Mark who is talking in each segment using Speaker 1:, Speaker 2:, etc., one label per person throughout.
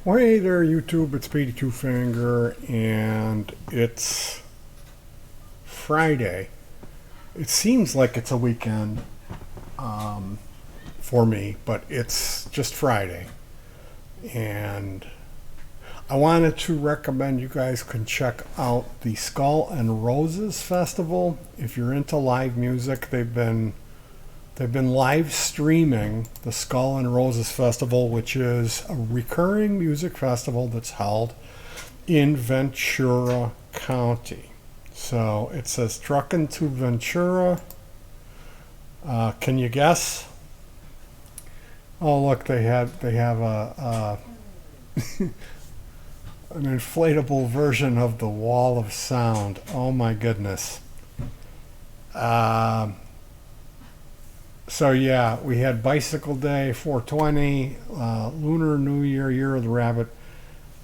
Speaker 1: Well, hey there, YouTube. It's Petey Two Finger, and it's Friday. It seems like it's a weekend for me, but it's just Friday. And I wanted to recommend you guys can check out the Skull and Roses Festival. If you're into live music, they've been live streaming the Skull and Roses Festival, which is a recurring music festival that's held in Ventura County. So it says trucking to Ventura. Can you guess? Oh, look, they have an inflatable version of the Wall of Sound. Oh my goodness. So yeah, we had Bicycle Day, 420, Lunar New Year, Year of the Rabbit,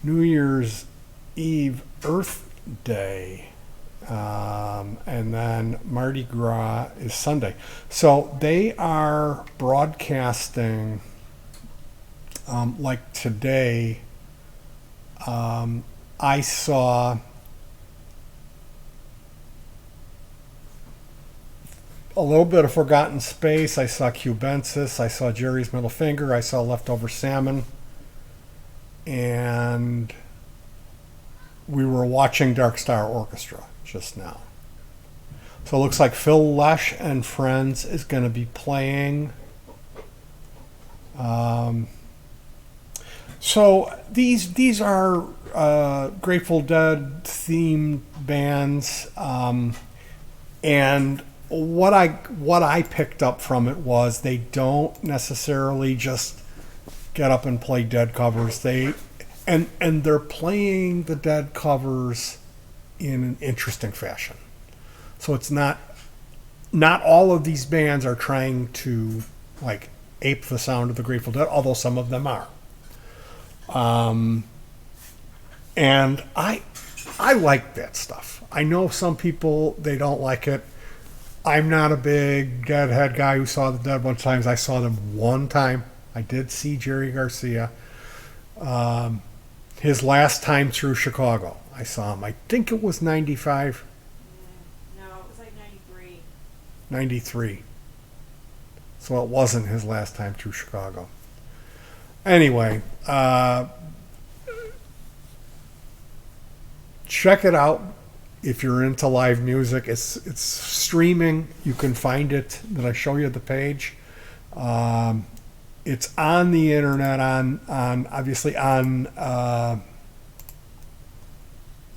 Speaker 1: New Year's Eve, Earth Day, and then Mardi Gras is Sunday. So they are broadcasting, like today, I saw a little bit of Forgotten Space. I saw Cubensis. I saw Jerry's Middle Finger. I saw Leftover Salmon. And we were watching Dark Star Orchestra just now. So it looks like Phil Lesh and Friends is going to be playing. So these are Grateful Dead themed bands. And what I picked up from it was they don't necessarily just get up and play Dead covers. They're playing the Dead covers in an interesting fashion. So it's not all of these bands are trying to like ape the sound of the Grateful Dead, although some of them are. And I like that stuff. I know some people, they don't like it. I'm not a big Deadhead guy who saw the Dead a bunch of times. I saw them one time. I did see Jerry Garcia. His last time through Chicago. I saw him. I think it was 95.
Speaker 2: No, it was like 93.
Speaker 1: 93. So it wasn't his last time through Chicago. Anyway, check it out. If you're into live music, it's streaming. You can find it. Did I show you the page? It's on the internet, on obviously on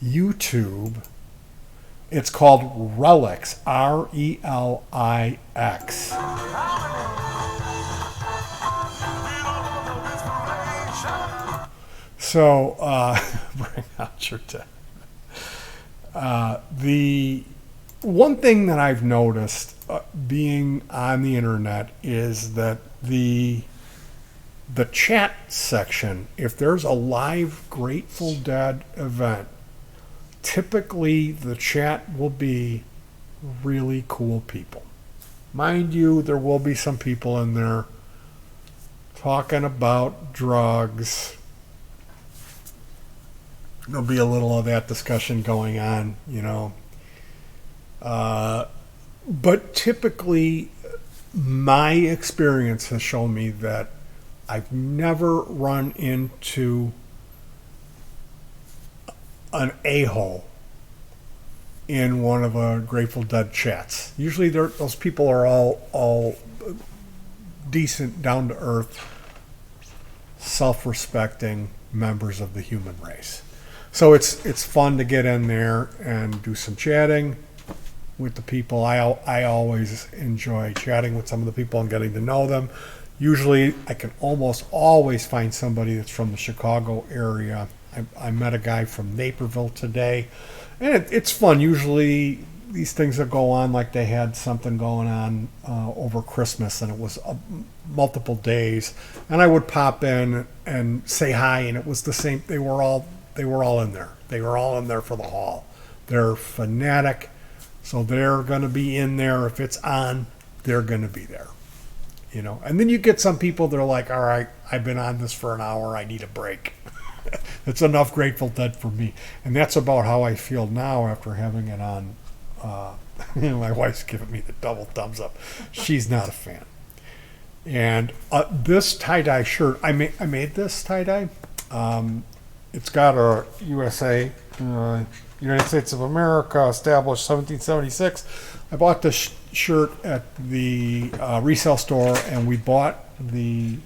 Speaker 1: YouTube. It's called Relics, RELIX. So bring out your dead. The one thing that I've noticed being on the internet is that the chat section, if there's a live Grateful Dead event, typically the chat will be really cool people. Mind you, there will be some people in there talking about drugs. There'll be a little of that discussion going on, you know. But typically, my experience has shown me that I've never run into an a-hole in one of the Grateful Dead chats. Usually those people are all decent, down-to-earth, self-respecting members of the human race. So it's fun to get in there and do some chatting with the people. I always enjoy chatting with some of the people and getting to know them. Usually I can almost always find somebody that's from the Chicago area. I met a guy from Naperville today. And it's fun. Usually these things that go on, like they had something going on over Christmas, and it was multiple days. And I would pop in and say hi, and it was the same. They were all in there. They were all in there for the haul. They're fanatic, so they're going to be in there. If it's on, they're going to be there. You know. And then you get some people that are like, all right, I've been on this for an hour. I need a break. It's enough Grateful Dead for me. And that's about how I feel now after having it on. My wife's giving me the double thumbs up. She's not a fan. And this tie-dye shirt, I made this tie-dye. It's got a USA, United States of America, established 1776. I bought this shirt at the resale store, and we bought the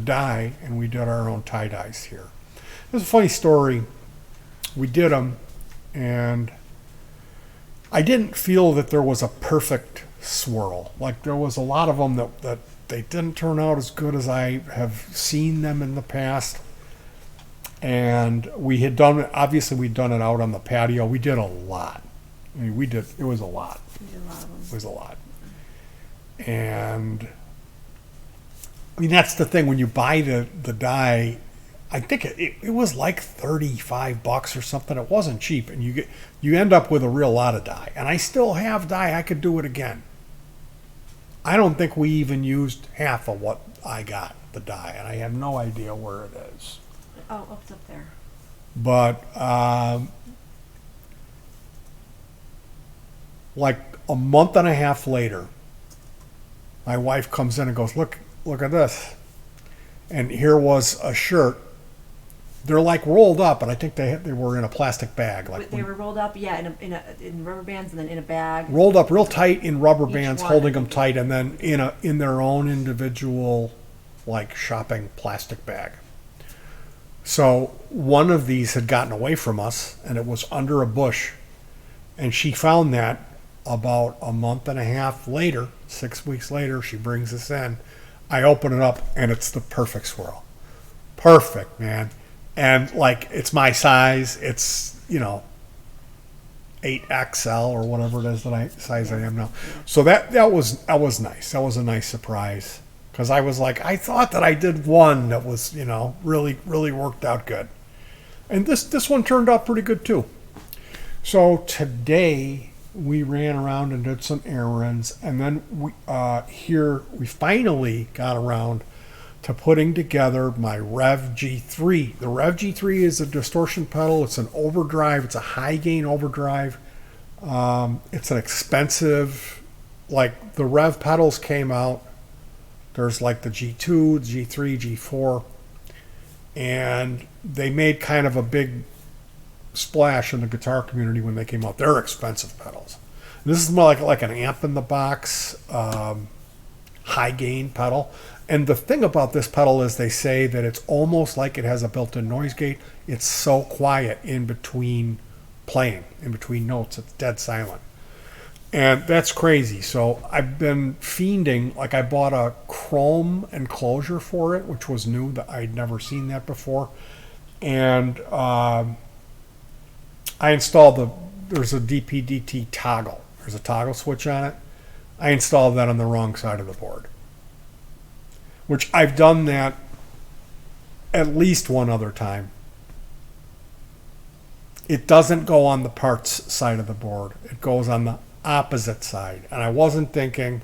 Speaker 1: dye, and we did our own tie-dyes here. There's a funny story. We did them, and I didn't feel that there was a perfect swirl. Like, there was a lot of them that they didn't turn out as good as I have seen them in the past. And we had done it, obviously we'd done it out on the patio. We did a lot. I mean, it was a lot.
Speaker 2: We did a lot of them.
Speaker 1: It was a lot. And I mean, that's the thing, when you buy the dye, I think it was like $35 or something. It wasn't cheap, and you end up with a real lot of dye. And I still have dye. I could do it again. I don't think we even used half of what I got, the dye, and I have no idea where it is.
Speaker 2: Oh, it's up there.
Speaker 1: But like a month and a half later, my wife comes in and goes, look at this. And here was a shirt. They're like rolled up, and I think they were in a plastic bag. Like,
Speaker 2: They were rolled up, yeah, in rubber bands, and then in a bag.
Speaker 1: rolled up real tight in rubber
Speaker 2: Each
Speaker 1: bands,
Speaker 2: one.
Speaker 1: holding them tight, and then in their own individual, like, shopping plastic bag. So one of these had gotten away from us, and it was under a bush. And she found that about a month and a half later, 6 weeks later. She brings this in. I open it up, and it's the perfect swirl. Perfect, man. And like, it's my size. It's, 8XL or whatever it is size I am now. So that was nice. That was a nice surprise. Because I was like, I thought that I did one that was, really, really worked out good. And this one turned out pretty good too. So today we ran around and did some errands, and then we finally got around to putting together my Rev G3. The Rev G3 is a distortion pedal. It's an overdrive. It's a high gain overdrive. It's an expensive, like, the Rev pedals came out. There's like the G2, G3, G4, and they made kind of a big splash in the guitar community when they came out. They're expensive pedals. This is more like an amp in the box, high gain pedal. And the thing about this pedal is they say that it's almost like it has a built-in noise gate. It's so quiet in between playing, in between notes. It's dead silent. And that's crazy. So I've been fiending. Like, I bought a chrome enclosure for it, which was new. That I'd never seen that before. And I installed there's a DP-DT toggle. There's a toggle switch on it. I installed that on the wrong side of the board. Which I've done that at least one other time. It doesn't go on the parts side of the board. It goes on the opposite side. And I wasn't thinking,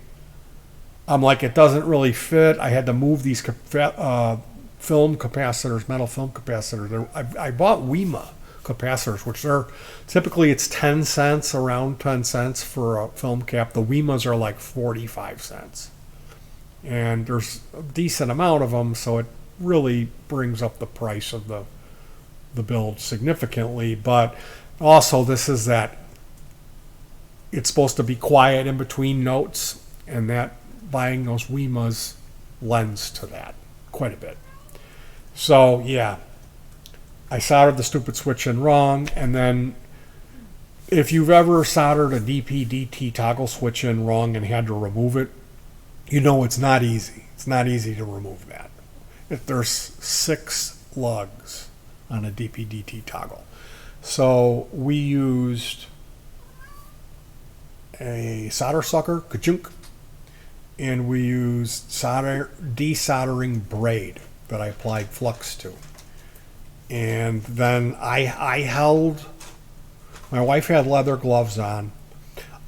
Speaker 1: I'm like, it doesn't really fit. I had to move these film capacitors, metal film capacitors. I bought WEMA capacitors, which are typically, it's 10 cents, around 10 cents for a film cap. The WEMAs are like 45 cents. And there's a decent amount of them, so it really brings up the price of the build significantly. But also, this is that it's supposed to be quiet in between notes, and that buying those WEMAs lends to that quite a bit. So yeah, I soldered the stupid switch in wrong, and then if you've ever soldered a DP-DT toggle switch in wrong and had to remove it, it's not easy. It's not easy to remove that. There's 6 lugs on a DP-DT toggle. So we used a solder sucker, ka-chunk, and we used desoldering braid that I applied flux to. And then I held, my wife had leather gloves on.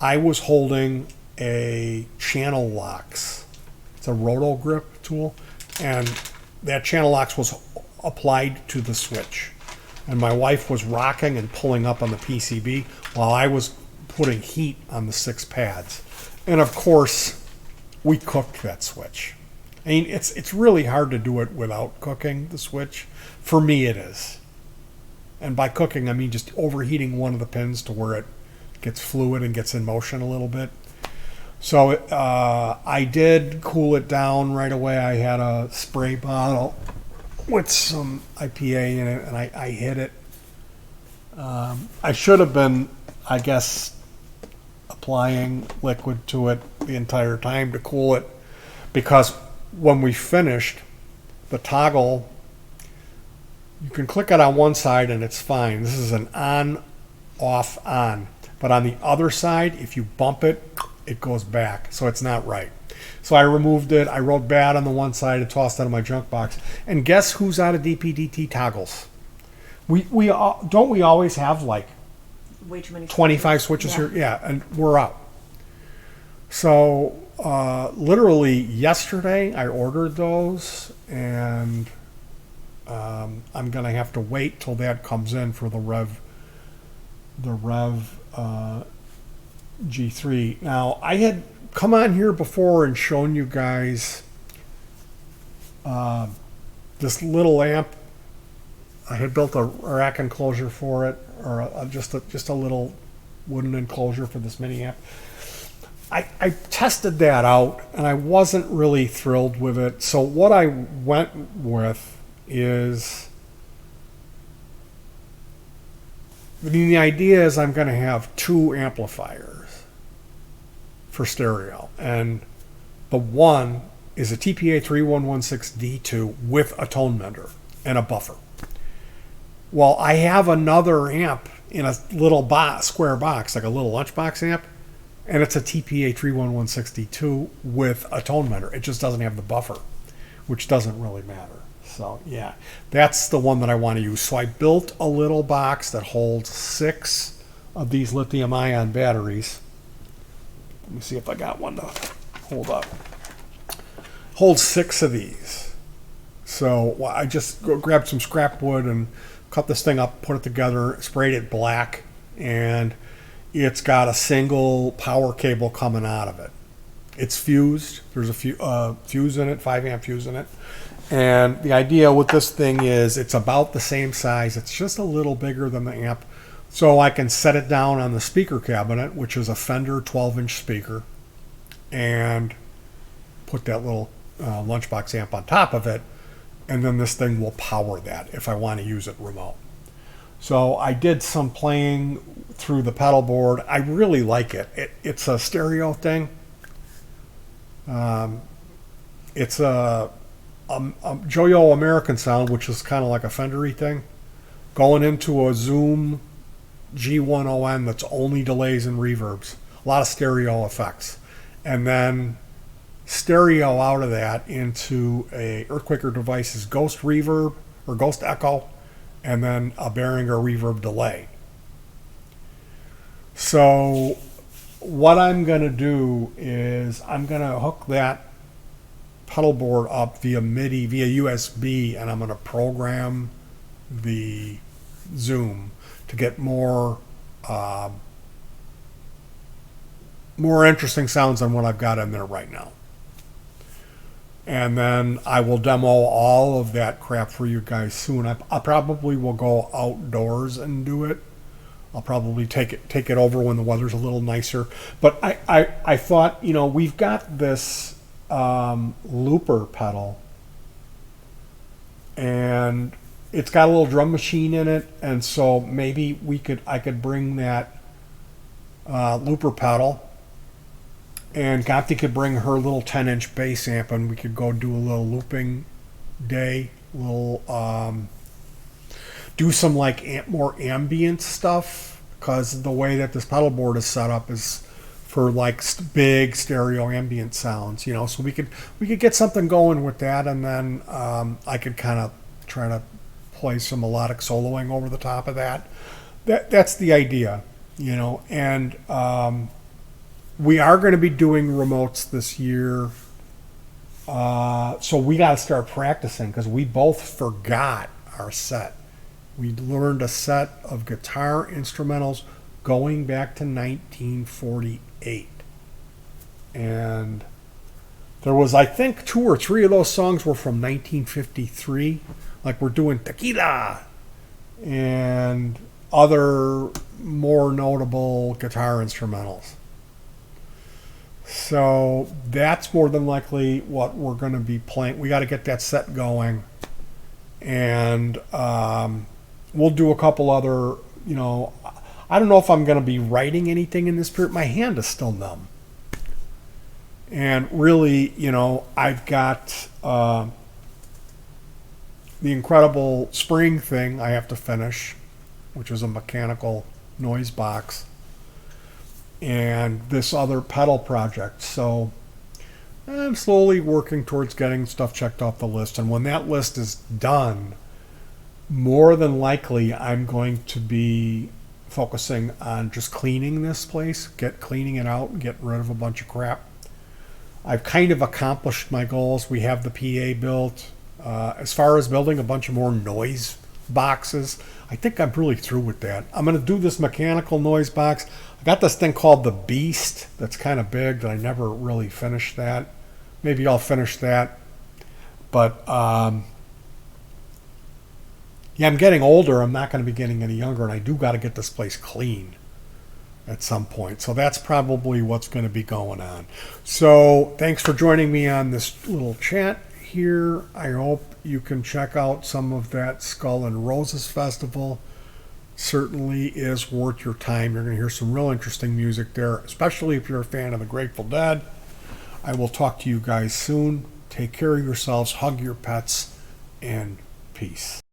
Speaker 1: I was holding a channel locks. It's a roto grip tool, and that channel locks was applied to the switch. And my wife was rocking and pulling up on the PCB while I was putting heat on the 6 pads. And of course, we cooked that switch. I mean, it's really hard to do it without cooking the switch. For me, it is. And by cooking, I mean just overheating one of the pins to where it gets fluid and gets in motion a little bit. So I did cool it down right away. I had a spray bottle with some IPA in it, and I hit it. I should have been, I guess, applying liquid to it the entire time to cool it, because when we finished, the toggle, you can click it on one side and it's fine. This is an on, off, on. But on the other side, if you bump it, it goes back. So it's not right. So I removed it. I wrote bad on the one side and tossed it in my junk box. And guess who's out of DPDT toggles? We don't we always have like
Speaker 2: Way too many
Speaker 1: 25 switches
Speaker 2: Yeah.
Speaker 1: here? Yeah, and we're out. So literally yesterday I ordered those, and I'm gonna have to wait till that comes in for the Rev G3. Now, I had come on here before and shown you guys this little amp. I had built a rack enclosure for it, or just a little wooden enclosure for this mini amp. I tested that out, and I wasn't really thrilled with it. So what I went with is, I mean, the idea is I'm going to have 2 amplifiers for stereo, and the one is a TPA 3116D2 with a tone mender and a buffer. Well, I have another amp in a little square box, like a little lunchbox amp, and it's a TPA 3116D2 with a tone mender. It just doesn't have the buffer, which doesn't really matter. So yeah, that's the one that I want to use. So I built a little box that holds 6 of these lithium ion batteries. Let me see if I got one to hold up. Holds 6 of these. So I just grabbed some scrap wood and cut this thing up, put it together, sprayed it black, and it's got a single power cable coming out of it. It's fused. There's a fuse in it, 5 amp fuse in it. And the idea with this thing is it's about the same size. It's just a little bigger than the amp. So I can set it down on the speaker cabinet, which is a Fender 12-inch speaker, and put that little lunchbox amp on top of it. And then this thing will power that if I want to use it remote. So I did some playing through the pedal board. I really like it. It's a stereo thing. It's a Joyo American sound, which is kind of like a Fender-y thing, going into a Zoom G1ON that's only delays and reverbs. A lot of stereo effects. And then stereo out of that into a Earthquaker Devices Ghost Reverb or Ghost Echo, and then a Behringer Reverb delay. So what I'm going to do is I'm going to hook that pedal board up via MIDI, via USB, and I'm going to program the Zoom to get more interesting sounds than what I've got in there right now. And then I will demo all of that crap for you guys soon. I probably will go outdoors and do it. I'll probably take it over when the weather's a little nicer. But I thought, we've got this looper pedal, and it's got a little drum machine in it, and so maybe I could bring that looper pedal, and Gopti could bring her little 10-inch bass amp, and we could go do a little looping day, do some more ambient stuff, because the way that this pedal board is set up is for big stereo ambient sounds, so we could get something going with that, and then I could kind of try to play some melodic soloing over the top of that. That's the idea, and we are going to be doing remotes this year So we got to start practicing because we both forgot our set. We learned a set of guitar instrumentals going back to 1948. And there was, I think, 2 or 3 of those songs were from 1953. Like we're doing Tequila and other more notable guitar instrumentals. So that's more than likely what we're going to be playing. We got to get that set going. And we'll do a couple other, I don't know if I'm going to be writing anything in this period. My hand is still numb. And really, I've got the incredible spring thing I have to finish, which is a mechanical noise box, and this other pedal project. So I'm slowly working towards getting stuff checked off the list. And when that list is done, more than likely I'm going to be focusing on just cleaning this place, cleaning it out and getting rid of a bunch of crap. I've kind of accomplished my goals. We have the PA built. As far as building a bunch of more noise boxes, I think I'm really through with that. I'm going to do this mechanical noise box. I got this thing called the Beast that's kind of big that I never really finished that. Maybe I'll finish that. But yeah, I'm getting older. I'm not going to be getting any younger, and I do got to get this place clean at some point. So that's probably what's going to be going on. So thanks for joining me on this little chat here. I hope you can check out some of that Skull and Roses Festival. Certainly is worth your time. You're going to hear some real interesting music there, especially if you're a fan of the Grateful Dead. I will talk to you guys soon. Take care of yourselves, hug your pets, and peace.